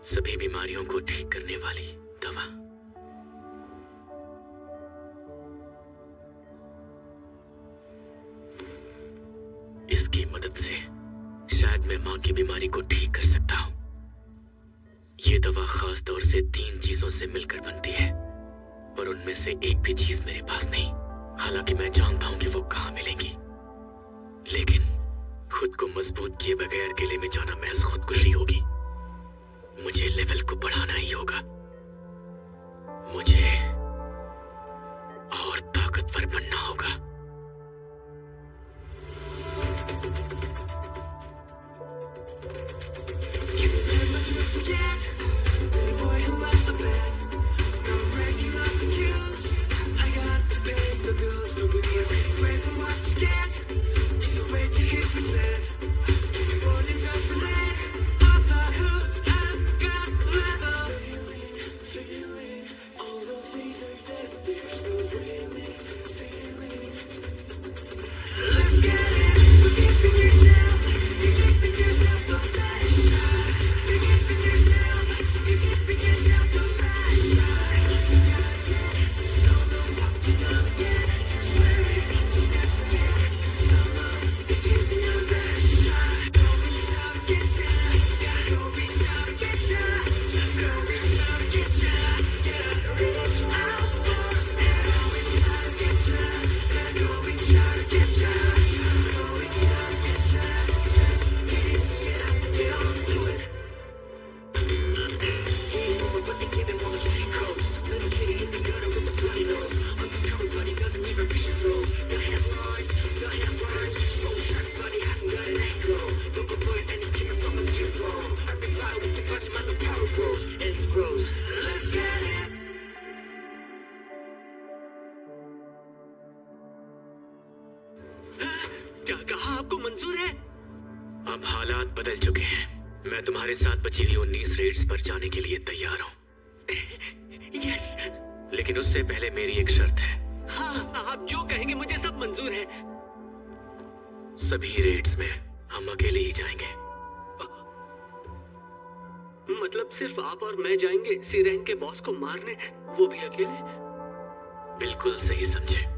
सभी बीमारियों को ठीक करने वाली दवा। इसकी मदद से शायद मैं मां की बीमारी को ठीक कर सकता हूं। ये दवा खास तौर से 3 चीजों से मिलकर बनती है, पर उनमें से एक भी चीज मेरे पास नहीं। हालांकि मैं जानता हूं कि वो कहां मिलेंगी, लेकिन खुद को मजबूत किए बगैर किले में जाना महज खुदकुशी होगी। मुझे लेवल को बढ़ाना ही होगा। मुझे और ताकतवर बनना होगा। क्या कहा? आपको मंजूर है? अब हालात बदल चुके हैं। मैं तुम्हारे साथ बची हुई 19 रेड्स पर जाने के लिए तैयार हूँ। यस। लेकिन उससे पहले मेरी एक शर्त है। हाँ, आप जो कहेंगे मुझे सब मंजूर है। सभी रेड्स में हम अकेले ही जाएंगे। मतलब सिर्फ आप और मैं जाएंगे सीरेन के बॉस को मारने, वो भी अकेले? बिल्कुल सही समझे।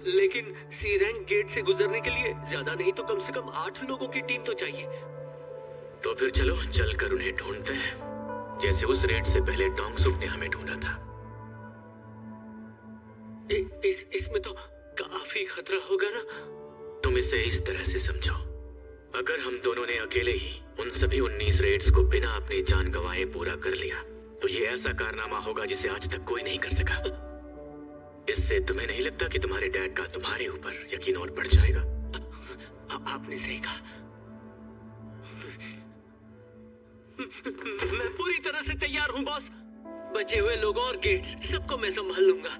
लेकिन सी रैंक गेट से गुजरने के लिए ज्यादा नहीं तो कम से कम 8 लोगों की टीम तो चाहिए। तो फिर चलो चलकर उन्हें ढूंढते हैं, जैसे उस रेड से पहले डोंगसुक ने हमें ढूंढा था। इसमें तो काफी खतरा होगा ना? तुम इसे इस तरह से समझो, अगर हम दोनों ने अकेले ही उन सभी 19 रेड्स को बिना अपनी जान गंवाए पूरा कर लिया, तो ये ऐसा कारनामा होगा जिसे आज तक कोई नहीं कर सका। इससे तुम्हें नहीं लगता कि तुम्हारे डैड का तुम्हारे ऊपर यकीन और बढ़ जाएगा? आपने सही कहा। मैं पूरी तरह से तैयार हूं बॉस। बचे हुए लोगों और गेट्स सबको मैं संभाल लूंगा।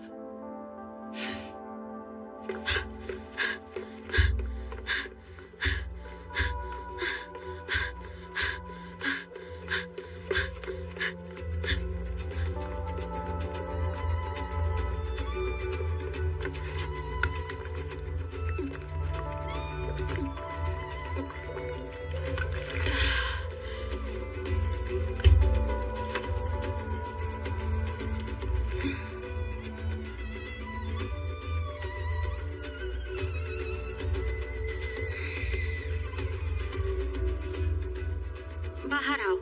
बाहर आओ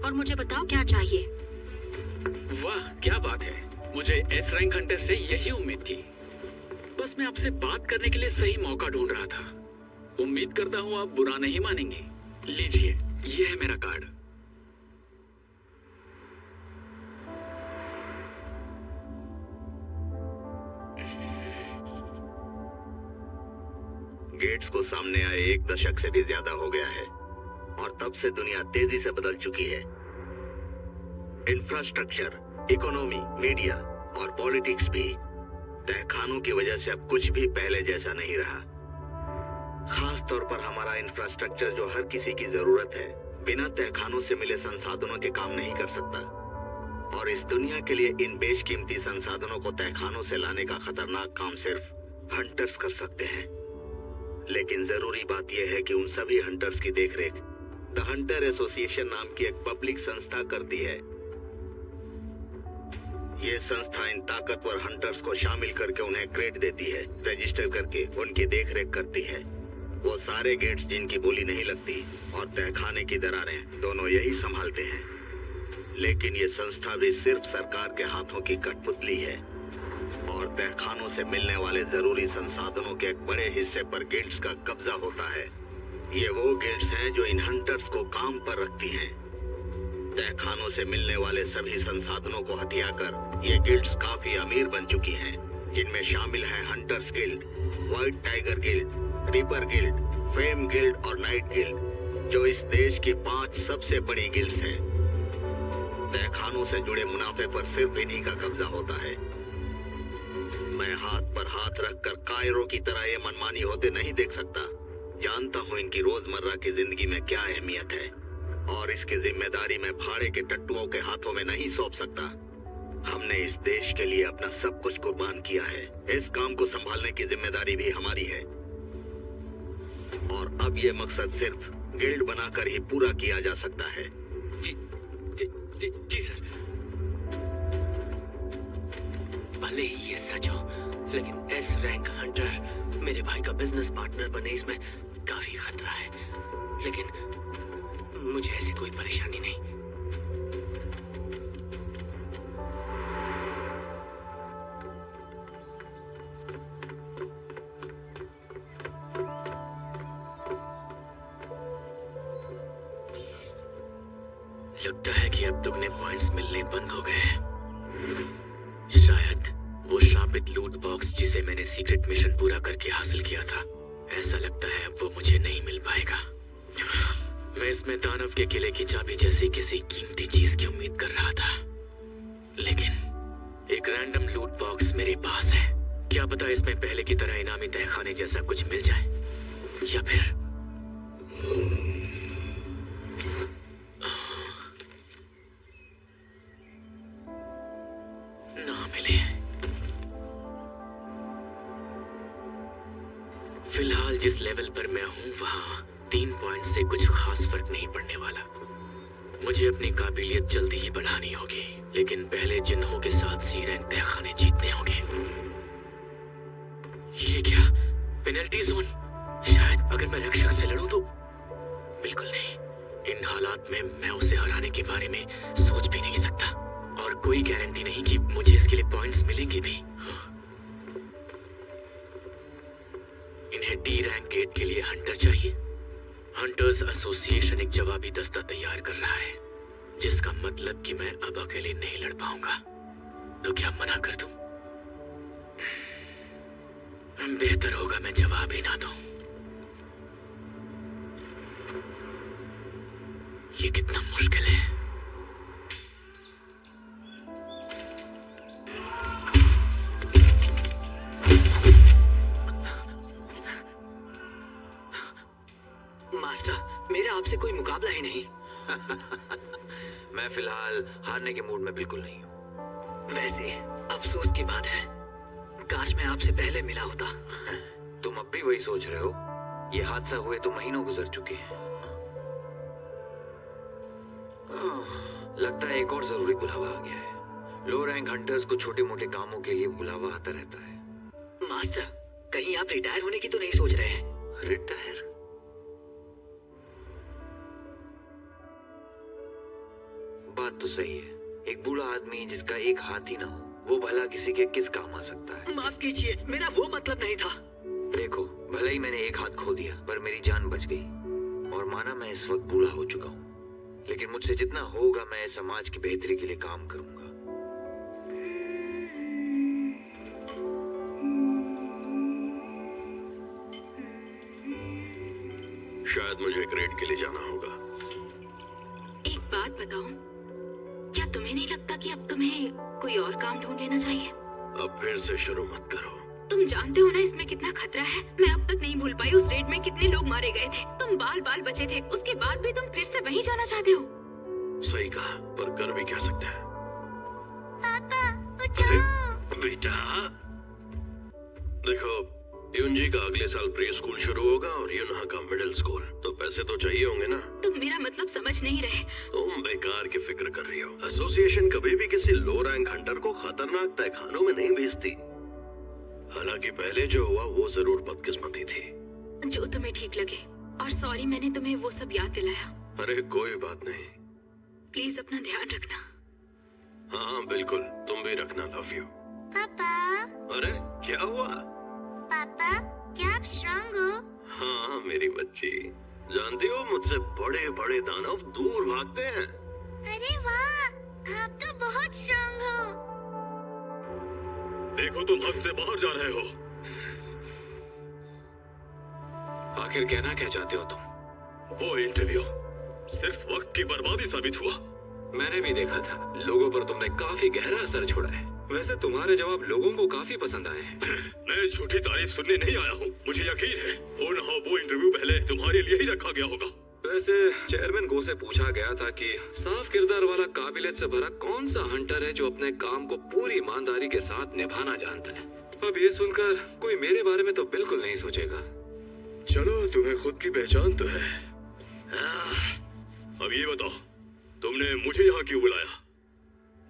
और मुझे बताओ क्या चाहिए। वाह, क्या बात है। मुझे एस रैंक हंटर से यही उम्मीद थी। बस मैं आपसे बात करने के लिए सही मौका ढूंढ रहा था। उम्मीद करता हूँ आप बुरा नहीं मानेंगे। लीजिए, ये है मेरा कार्ड। गेट्स को सामने आए 1 दशक से भी ज्यादा हो गया है और तब से दुनिया तेजी से बदल चुकी है। इंफ्रास्ट्रक्चर, इकोनॉमी, मीडिया और पॉलिटिक्स भी तहखानों की वजह से अब कुछ भी पहले जैसा नहीं रहा। खास तौर पर हमारा इंफ्रास्ट्रक्चर जो हर किसी की जरूरत है, बिना तहखानों से मिले संसाधनों के काम नहीं कर सकता। और इस दुनिया के लिए इन बेशकीमती संसाधनों को तहखानों से लाने का खतरनाक काम सिर्फ हंटर्स कर सकते हैं। लेकिन जरूरी बात यह है कि उन सभी हंटर्स की देखरेख द हंटर एसोसिएशन नाम की एक पब्लिक संस्था करती है। ये संस्था इन ताकतवर हंटर्स को शामिल करके उन्हें ग्रेड देती है, रजिस्टर करके उनकी देखरेख करती है। वो सारे गेट्स जिनकी बोली नहीं लगती और तहखाने की दरारें दोनों यही संभालते हैं। लेकिन ये संस्था भी सिर्फ सरकार के हाथों की कठपुतली है और तहखानों से मिलने वाले जरूरी संसाधनों के एक बड़े हिस्से पर गिल्ड्स का कब्जा होता है। ये वो गिल्ड्स हैं जो इन हंटर्स को काम पर रखती हैं। तहखानों से मिलने वाले सभी संसाधनों को हथियाकर ये गिल्ड्स काफी अमीर बन चुकी हैं, जिनमें शामिल हैं hunters guild, white tiger guild, reaper guild, fame guild और नाइट गिल्ड, जो इस देश की 5 सबसे बड़ी गिल्ड्स हैं। तहखानों से जुड़े मुनाफे पर सिर्फ इन्हीं का कब्जा होता है। मैं हाथ पर हाथ रखकर कायरों की तरह ये मनमानी होते नहीं देख सकता। जानता हूँ इनकी रोजमर्रा की जिंदगी में क्या अहमियत है और इसकी जिम्मेदारी मैं भाड़े के टट्टुओं के हाथों में नहीं सौंप सकता। हमने इस देश के लिए अपना सब कुछ कुर्बान किया है। इस काम को संभालने की जिम्मेदारी भी हमारी है और अब ये मकसद सिर्फ गिल्ड बनाकर ही पूरा किया जा सकता है। जी सर। भले ही ये सच हो, लेकिन एस रैंक हंटर मेरे भाई का बिजनेस पार्टनर बने इसमें काफी खतरा है। लेकिन मुझे ऐसी कोई परेशानी नहीं। लगता है कि अब दुगने पॉइंट्स मिलने बंद हो गए हैं। शायद वो शापित लूट बॉक्स जिसे मैंने सीक्रेट मिशन पूरा करके हासिल किया था, ऐसा लगता है अब वो मुझे नहीं मिल पाएगा। मैं इसमें दानव के किले की चाबी जैसी किसी कीमती चीज की उम्मीद कर रहा था, लेकिन एक रैंडम लूट बॉक्स मेरे पास है। क्या पता इसमें पहले की तरह इनामी तहखाने जैसा कुछ मिल जाए, या फिर ना मिले। फिलहाल जिस लेवल पर मैं हूं वहां 3 पॉइंट से कुछ खास फर्क नहीं पड़ने वाला। मुझे अपनी काबिलियत जल्दी ही बढ़ानी होगी, लेकिन पहले जिन्हों के साथ सी रैंक तहखाने जीतने होंगे। ये क्या पेनल्टी जोन? शायद अगर मैं रक्षक से लड़ूं तो? बिल्कुल नहीं। इन हालात में मैं उसे हराने के बारे में सोच भी नहीं सकता और कोई गारंटी नहीं कि मुझे इसके लिए पॉइंट्स मिलेंगे भी। इन्हें डी रैंक गेट के लिए हंटर चाहिए। हंटर्स एसोसिएशन एक जवाबी दस्ता तैयार कर रहा है, जिसका मतलब कि मैं अब अकेले नहीं लड़ पाऊंगा। तो क्या मना कर दूं? बेहतर होगा मैं जवाब ही ना दूं। ये कितना मुश्किल है। मास्टर, मेरा आपसे कोई मुकाबला ही नहीं। मैं फिलहाल हारने के मूड में बिल्कुल नहीं हूँ। वैसे अफसोस की बात है, काश मैं आपसे पहले मिला होता। तुम अब भी वही सोच रहे हो? ये हादसा हुए तो महीनों गुजर चुके हैं। लगता है एक और जरूरी बुलावा आ गया है। लो रैंक हंटर्स को छोटे मोटे कामों के लिए बुलावा आता रहता है। मास्टर, कहीं आप रिटायर होने की तो नहीं सोच रहे हैं? रिटायर? बात तो सही है। एक बूढ़ा आदमी जिसका एक हाथ ही ना हो, वो भला किसी के किस काम आ सकता है? माफ कीजिए, मेरा वो मतलब नहीं था। देखो, भले ही मैंने एक हाथ खो दिया, पर मेरी जान बच गई और माना मैं इस वक्त बूढ़ा हो चुका हूँ, लेकिन मुझसे जितना होगा मैं समाज की बेहतरी के लिए काम करूंगा। शायद मुझे ग्रेड के लिए जाना होगा। एक बात बताओ, क्या तुम्हें नहीं लगता कि अब तुम्हें कोई और काम ढूंढ लेना चाहिए? अब फिर से शुरू मत करो। तुम जानते हो ना इसमें कितना खतरा है। मैं अब तक नहीं भूल पाई उस रेड में कितने लोग मारे गए थे। तुम बाल बाल बचे थे, उसके बाद भी तुम फिर से वहीं जाना चाहते हो। सही कहा, पर कर भी क्या सकते हैं? पापा, अरे बेटा, देखो यूनजी का अगले साल प्री स्कूल शुरू होगा और यूनहा का मिडिल स्कूल, तो पैसे तो चाहिए होंगे ना। तुम मेरा मतलब समझ नहीं रहे। तुम बेकार की फिक्र कर रही हो। एसोसिएशन कभी भी किसी लो रैंक हंटर को खतरनाक तहखानों में नहीं भेजती। हालांकि पहले जो हुआ वो जरूर बदकिस्मती थी। जो तुम्हें ठीक लगे, और सॉरी मैंने तुम्हें वो सब याद दिलाया। अरे कोई बात नहीं। प्लीज अपना ध्यान रखना। हाँ बिल्कुल, तुम भी रखना। Love you. पापा। अरे क्या हुआ? पापा, क्या आप स्ट्रांग हो? हाँ मेरी बच्ची, जानती हो मुझसे बड़े बड़े दानव दूर भागते हैं। अरे वाह, आप तो बहुत स्ट्रांग हो। देखो तुम हद से बाहर जा रहे हो। आखिर कहना क्या चाहते हो तुम? वो इंटरव्यू सिर्फ वक्त की बर्बादी साबित हुआ। मैंने भी देखा था, लोगों पर तुमने काफी गहरा असर छोड़ा है। वैसे तुम्हारे जवाब लोगों को काफी पसंद आए हैं। मैं झूठी तारीफ सुनने नहीं आया हूँ। मुझे यकीन है वो इंटरव्यू पहले तुम्हारे लिए ही रखा गया होगा। वैसे चेयरमैन गो से पूछा गया था कि साफ किरदार वाला काबिलियत से भरा कौन सा हंटर है जो अपने काम को पूरी ईमानदारी के साथ निभाना जानता है। अब ये सुनकर कोई मेरे बारे में तो बिल्कुल नहीं सोचेगा। चलो तुम्हें खुद की पहचान तो है। अब ये बताओ, तुमने मुझे यहाँ क्यों बुलाया?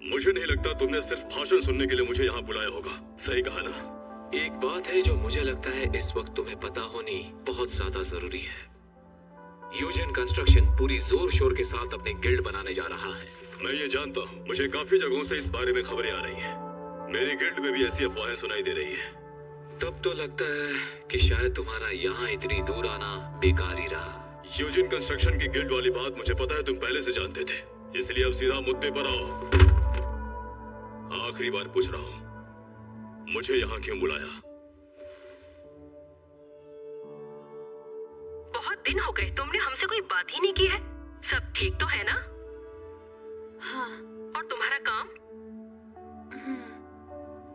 मुझे नहीं लगता तुमने सिर्फ भाषण सुनने के लिए मुझे यहाँ बुलाया होगा। सही कहा ना? एक बात है जो मुझे लगता है इस वक्त तुम्हें पता होनी बहुत ज्यादा जरूरी है। यूजन कंस्ट्रक्शन पूरी जोर शोर के साथ अपने गिल्ड बनाने जा रहा है। मैं ये जानता हूँ, मुझे काफी जगहों से इस बारे में खबरें आ रही हैं। मेरी गिल्ड में भी ऐसी अफवाहें सुनाई दे रही हैं। तब तो लगता है कि शायद तुम्हारा यहाँ इतनी दूर आना बेकार ही रहा। यूजिन कंस्ट्रक्शन की गिल्ड वाली बात मुझे पता है, तुम पहले से जानते थे। इसलिए अब सीधा मुद्दे पर आओ। आखिरी बार पूछ रहा हूँ, मुझे यहाँ क्यों बुलाया? बहुत दिन हो गए, तुमने हमसे कोई बात ही नहीं की है। सब ठीक तो है ना? हाँ। और तुम्हारा काम?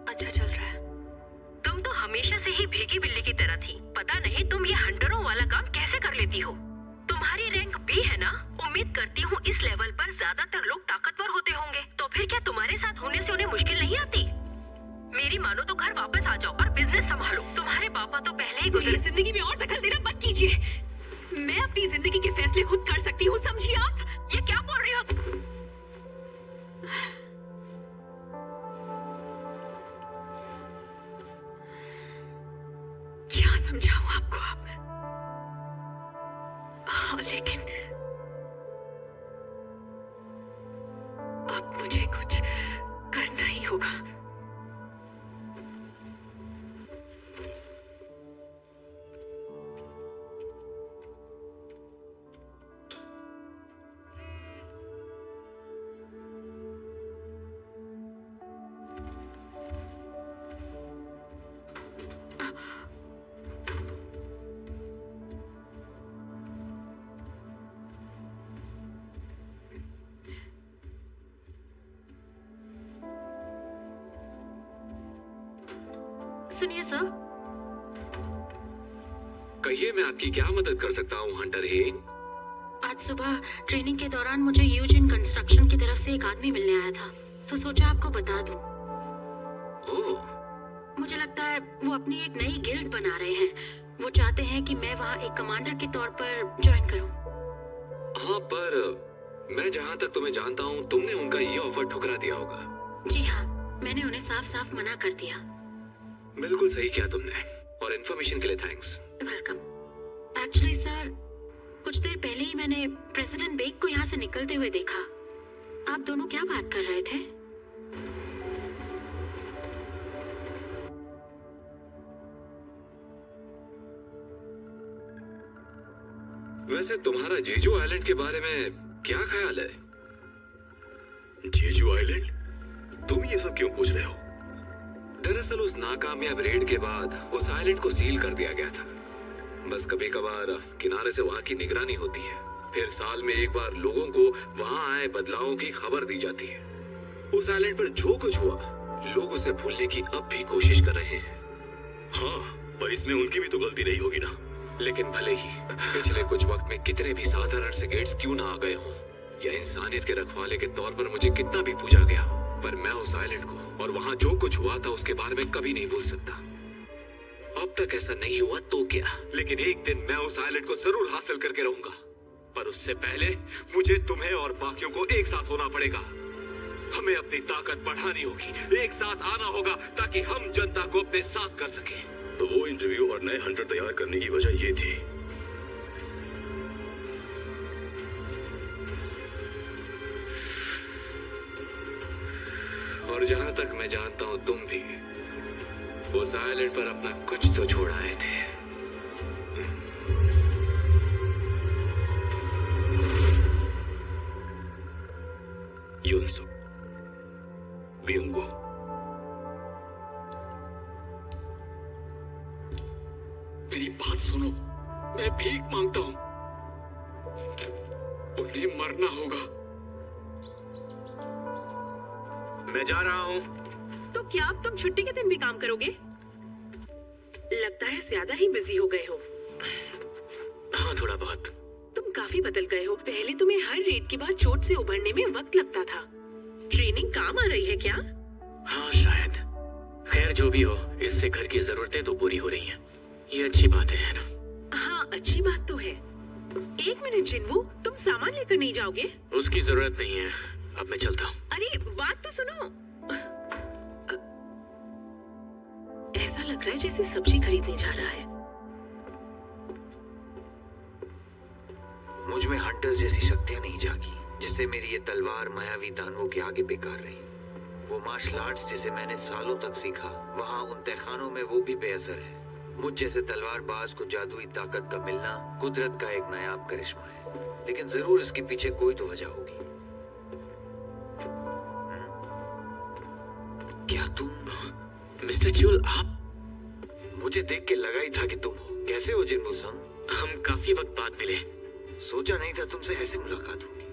अच्छा चल रहा है। तुम तो हमेशा से ही भीगी बिल्ली की तरह थी। पता नहीं तुम ये हंटरों वाला काम कैसे कर लेती हो। तुम्हारी रैंक भी है ना? उम्मीद करती हूँ इस लेवल पर ज्यादातर लोग ताकतवर होते होंगे, तो फिर क्या तुम्हारे साथ होने से उन्हें मुश्किल नहीं आती? मेरी मानो तो घर वापस आ जाओ और बिजनेस संभालो। तुम्हारे पापा तो पहले ही गुजरे। जिंदगी में और दखल देना बंद कीजिए। मैं अपनी जिंदगी के फैसले खुद कर सकती हूँ, समझिए आप? ये क्या बोल रही हो? क्या समझाऊं आपको अब? हाँ, लेकिन अब मुझे कुछ करना ही होगा। सुनिए सर। कहिए, मैं आपकी क्या मदद कर सकता हूँ हंटर हेन? आज सुबह ट्रेनिंग के दौरान मुझे यूजिन कंस्ट्रक्शन की तरफ से एक आदमी मिलने आया था, तो सोचा आपको बता दूं। ओह। मुझे लगता है वो अपनी एक नई गिल्ड बना रहे हैं। वो चाहते हैं कि मैं वहाँ एक कमांडर के तौर पर ज्वाइन करूं। हाँ, पर मैं जहाँ तक तुम्हें जानता हूँ तुमने उनका ये ऑफर ठुकरा दिया होगा। जी हाँ, मैंने उन्हें साफ साफ मना कर दिया। बिल्कुल सही किया तुमने, और इन्फॉर्मेशन के लिए थैंक्स। वेलकम। एक्चुअली सर, कुछ देर पहले ही मैंने प्रेसिडेंट बेग को यहाँ से निकलते हुए देखा। आप दोनों क्या बात कर रहे थे? वैसे तुम्हारा जेजू आइलैंड के बारे में क्या ख्याल है? Jeju island? तुम ये सब क्यों पूछ रहे हो? दरअसल उस नाकामयाब रेड के बाद उस आइलैंड को सील कर दिया गया था। बस कभी कभार किनारे से वहां की निगरानी होती है, फिर साल में एक बार लोगों को वहां आए बदलावों की खबर दी जाती है। उस आइलैंड पर जो कुछ हुआ, लोग उसे भूलने की अब भी कोशिश कर रहे हैं। हाँ, पर इसमें उनकी भी तो गलती नहीं होगी ना। लेकिन भले ही पिछले कुछ वक्त में कितने भी साधारण से गेट्स क्यों ना आ गए हों, या इंसानियत के रखवाले के तौर पर मुझे कितना भी पूजा गया हो, पर मैं उस आइलैंड को और वहां जो कुछ हुआ था उसके बारे में कभी नहीं भूल सकता। अब तक ऐसा नहीं हुआ तो क्या? लेकिन एक दिन मैं उस आइलैंड को जरूर हासिल करके रहूंगा, पर उससे पहले मुझे तुम्हें और बाकियों को एक साथ होना पड़ेगा। हमें अपनी ताकत बढ़ानी होगी, एक साथ आना होगा ताकि हम जनता को अपने साथ कर सकें। तो वो इंटरव्यू और नए हंटर तैयार करने की वजह ये थी। और जहां तक मैं जानता हूं तुम भी उस आइलैंड पर अपना कुछ तो छोड़ आए थे। यूनसुक, बियोंगो, मेरी बात सुनो, मैं भीख मांगता हूं। उन्हें मरना होगा। मैं जा रहा हूं। तो क्या अब तुम छुट्टी के दिन भी काम करोगे? लगता है ज्यादा ही बिजी हो गए हो। हाँ, थोड़ा बहुत। तुम काफी बदल गए हो। पहले तुम्हें हर रेड के बाद चोट से उभरने में वक्त लगता था। ट्रेनिंग काम आ रही है क्या? हाँ, शायद। खैर, जो भी हो, इससे घर की जरूरतें तो पूरी हो रही हैं। ये अच्छी बात है ना? हाँ, अच्छी बात तो है। एक मिनट जिन्वू, तुम सामान लेकर नहीं जाओगे? उसकी जरूरत नहीं है, अब मैं चलता हूँ। अरे बात तो सुनो। ऐसा लग रहा है जैसे सब्जी खरीदने जा रहा है। मुझ में हंटर्स जैसी शक्तियां नहीं जागी, जिससे मेरी ये तलवार मायावी दानवों के आगे बेकार रही। वो मार्शल आर्ट्स जिसे मैंने सालों तक सीखा, वहाँ उन तहखानों में वो भी बेअसर है। मुझ जैसे तलवारबाज को जादुई ताकत का मिलना कुदरत का एक नायाब करिश्मा है, लेकिन जरूर इसके पीछे कोई तो वजह होगी। क्या तुम? मिस्टर च्यूल, आप? मुझे देख के लगा ही था कि तुम हो। कैसे हो जिन्वू संग? हम काफी वक्त बाद मिले। सोचा नहीं था तुमसे ऐसे मुलाकात होगी।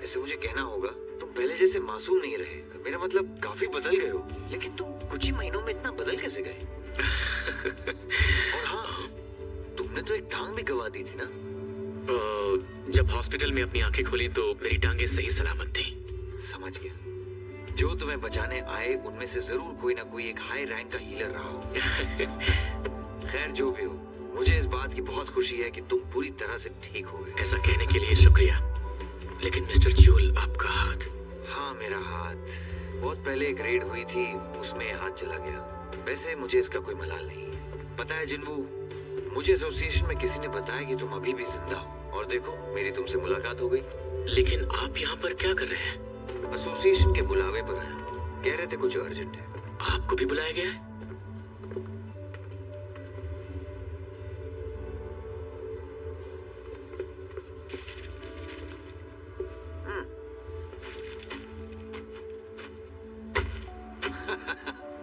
वैसे मुझे कहना होगा, तुम पहले जैसे मासूम नहीं रहे। मेरा मतलब काफी बदल गए हो, लेकिन तुम कुछ ही महीनों में इतना बदल कैसे गए? और हाँ, तुमने तो एक टांग भी गवा दी थी ना? जब हॉस्पिटल में अपनी आंखें खोली तो मेरी टांगें सही सलामत थी। समझ गया। जो तुम्हें बचाने आए उनमें से जरूर कोई ना कोई एक हाई रैंक का हीलर रहा हो। खैर, जो भी हो, मुझे इस बात की बहुत खुशी है कि तुम पूरी तरह से ठीक हो गए। ऐसा कहने के लिए शुक्रिया। लेकिन मिस्टर च्यूल, आपका हाथ? हाँ, मेरा हाथ। बहुत पहले एक रेड हुई थी, उसमें हाथ चला गया। वैसे मुझे इसका कोई मलाल नहीं है। पता है जिन्वू, मुझे एसोसिएशन में किसी ने बताया कि तुम अभी भी जिंदा हो, और देखो मेरी तुमसे मुलाकात हो गई। लेकिन आप यहाँ पर क्या कर रहे हैं? एसोसिएशन के बुलावे पर आया हूँ। कह रहे थे कुछ अर्जेंट है। आपको भी बुलाया गया है?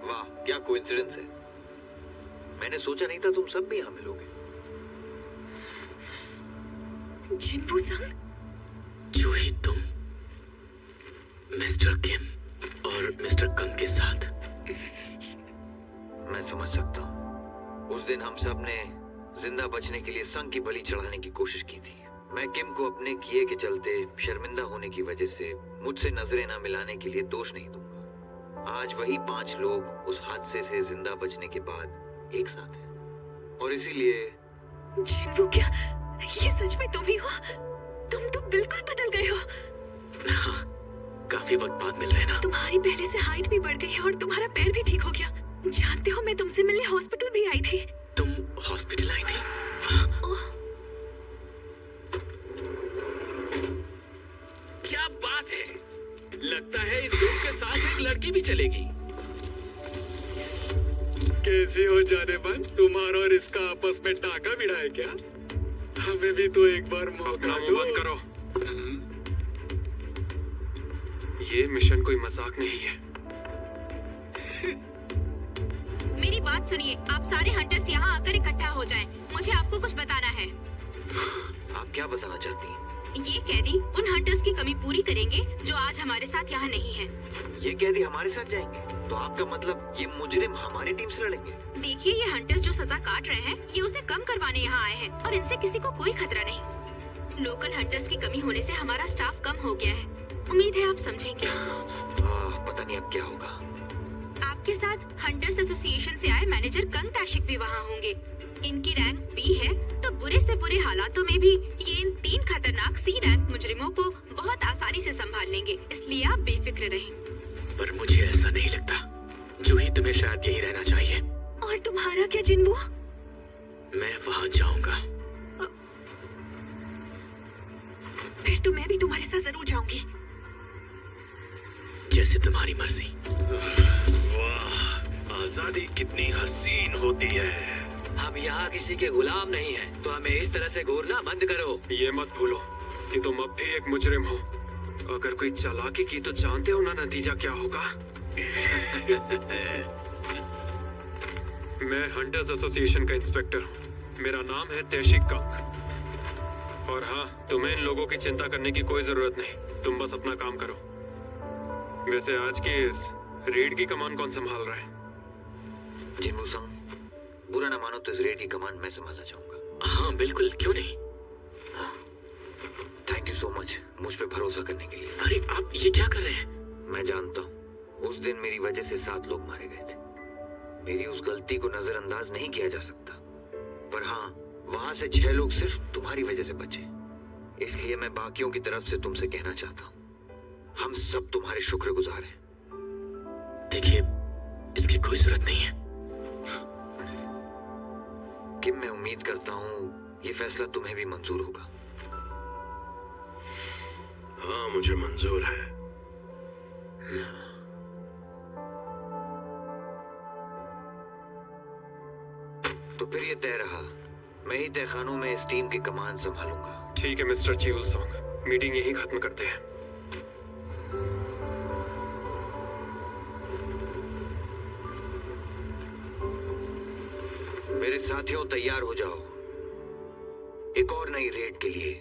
वाह, क्या कोइंसिडेंस है। मैंने सोचा नहीं था तुम सब भी यहाँ मिलोगे। जिन्वू संग? जो ही तुम मिस्टर किम और मिस्टर कंग के साथ। मैं समझ सकता हूँ। उस दिन हम सब ने जिंदा बचने के लिए संग की बलि चढ़ाने की कोशिश की थी। मैं किम को अपने किए के चलते शर्मिंदा होने की वजह से मुझसे नजरें न मिलाने के लिए दोष नहीं दूंगा। आज वही 5 लोग उस हादसे से जिंदा बचने के बाद एक साथ हैं, और इसीलिए। जिन्वू, क्या ये सच में तुम ही हो? तुम तो बिल्कुल बदल गए हो। हाँ, काफी वक्त बाद मिल रहे हैं ना? तुम्हारी पहले से हाइट भी बढ़ गई है और तुम्हारा पैर भी ठीक हो गया। जानते हो, मैं तुमसे मिलने हॉस्पिटल भी आई थी। तुम हॉस्पिटल आई थी? क्या बात है! लगता है इस ग्रुप के साथ एक लड़की भी चलेगी। कैसी हो जाने मन? तुम्हारा और इसका आपस में टाका भिड़ा है क्या? हमें भी तो एक बार मौका दो। बंद करो। ये मिशन कोई मजाक नहीं है। मेरी बात सुनिए, आप सारे हंटर्स यहाँ आकर इकट्ठा हो जाएं। मुझे आपको कुछ बताना है। आप क्या बताना चाहती हैं? ये कैदी उन हंटर्स की कमी पूरी करेंगे जो आज हमारे साथ यहाँ नहीं है। ये कैदी हमारे साथ जाएंगे? तो आपका मतलब ये मुजरिम हमारी टीम से लड़ेंगे? देखिए, ये हंटर्स जो सजा काट रहे हैं, ये उसे कम करवाने यहाँ आए हैं, और इनसे किसी को कोई खतरा नहीं। लोकल हंटर्स की कमी होने से हमारा स्टाफ कम हो गया है। उम्मीद है आप समझेंगे। पता नहीं अब क्या होगा। आप आपके साथ हंटर्स एसोसिएशन से आए मैनेजर कंग ताशिक भी वहाँ होंगे। इनकी रैंक बी है, तो बुरे से बुरे हालातों में भी ये इन 3 खतरनाक सी रैंक मुजरिमों को बहुत आसानी से संभाल लेंगे, इसलिए आप बेफिक्र रहें। पर मुझे ऐसा नहीं लगता। जूही, तुम्हें शायद यही रहना चाहिए। और तुम्हारा क्या जिन्बू? मैं वहाँ जाऊंगा। फिर तो मैं भी तुम्हारे साथ जरूर जाऊंगी। जैसे तुम्हारी मर्जी। वाह, आजादी कितनी हसीन होती है। हम यहाँ किसी के गुलाम नहीं हैं, तो हमें इस तरह से घूरना बंद करो। ये मत भूलो कि तुम अब भी एक मुजरिम हो। अगर कोई चालाकी की तो जानते हो ना नतीजा क्या होगा। मैं हंटर्स एसोसिएशन का इंस्पेक्टर हूँ। मेरा नाम है तैशिक कंग। और हाँ, तुम्हें इन लोगों की चिंता करने की कोई जरूरत नहीं। तुम बस अपना काम करो। वैसे आज की इस रेड की कमान कौन संभाल रहा है? जिन्बू संग, बुरा ना मानो तो इस रेड की कमान मैं संभालना चाहूंगा। हाँ बिल्कुल, क्यों नहीं। थैंक यू सो मच मुझ पे भरोसा करने के लिए। अरे आप ये क्या कर रहे हैं? मैं जानता हूँ उस दिन मेरी वजह से 7 लोग मारे गए थे। मेरी उस गलती को नजरअंदाज नहीं किया जा सकता। पर हाँ, वहां से 6 लोग सिर्फ तुम्हारी वजह से बचे। इसलिए मैं बाकियों की तरफ से तुमसे कहना चाहता हूँ, हम सब तुम्हारे शुक्रगुजार हैं। देखिए, इसकी कोई जरूरत नहीं है। किम, मैं उम्मीद करता हूँ ये फैसला तुम्हें भी मंजूर होगा। हाँ, मुझे मंजूर है। तो फिर ये तय रहा, मैं ही तहखानों में इस टीम की कमान संभालूंगा। ठीक है मिस्टर चियोलसोंग, मीटिंग यहीं खत्म करते हैं। मेरे साथियों, तैयार हो जाओ एक और नई रेड के लिए।